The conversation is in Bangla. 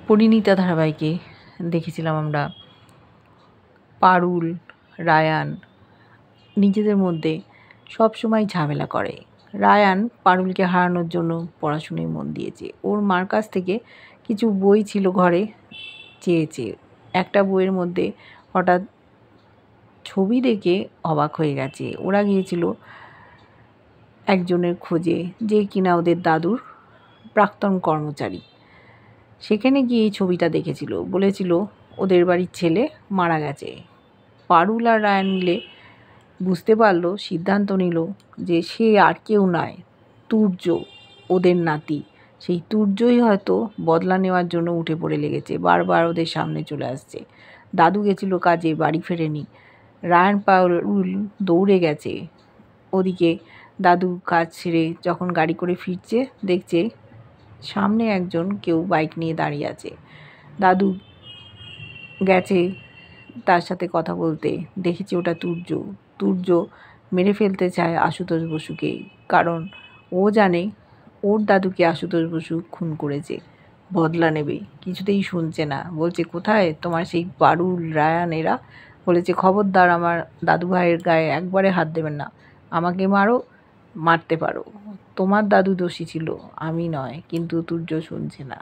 পরিণীতা ধারাবাহিকে দেখেছিলাম আমরা পারুল রায়ান নিজেদের মধ্যে সবসময় ঝামেলা করে। রায়ান পারুলকে হারানোর জন্য পড়াশুনোয় মন দিয়েছে। ওর মার কাছ থেকে কিছু বই ছিল ঘরে, চেয়েছে। একটা বইয়ের মধ্যে হঠাৎ ছবি দেখে অবাক হয়ে গেছে। ওরা গিয়েছিল একজনের খোঁজে, যে কিনা ওদের দাদুর প্রাক্তন কর্মচারী। সেখানে গিয়ে এই ছবিটা দেখেছিল, বলেছিল ওদের বাড়ির ছেলে মারা গেছে। পারুল আর রায়ান মিলে বুঝতে পারলো, সিদ্ধান্ত নিল যে সে আর কেউ নয়, তুর্য, ওদের নাতি। সেই তুর্যই হয়তো বদলা নেওয়ার জন্য উঠে পড়ে লেগেছে, বারবার ওদের সামনে চলে আসছে। দাদু গেছিল কাজে, বাড়ি ফেরেনি। রায়ান পারুল দৌড়ে গেছে। ওদিকে দাদু কাজ ছেড়ে যখন গাড়ি করে ফিরছে, দেখছে সামনে একজন কেউ বাইক নিয়ে দাঁড়িয়ে আছে। দাদু গেছে তার সাথে কথা বলতে, দেখেছে ওটা তুর্য। তুর্য মেরে ফেলতে চায় আশুতোষ বসুকে, কারণ ও জানে ওর দাদুকে আশুতোষ বসু খুন করেছে, বদলা নেবে। কিছুতেই শুনছে না, বলছে কোথায় তোমার সেই পারুল রায়ান? এরা বলেছে খবরদার আমার দাদু ভাইয়ের গায়ে একবারে হাত দেবেন না, আমাকে মারতে পারো, তোমার দাদু দোষী ছিল, আমি নয়। কিন্তু তুর্য শুনছে না।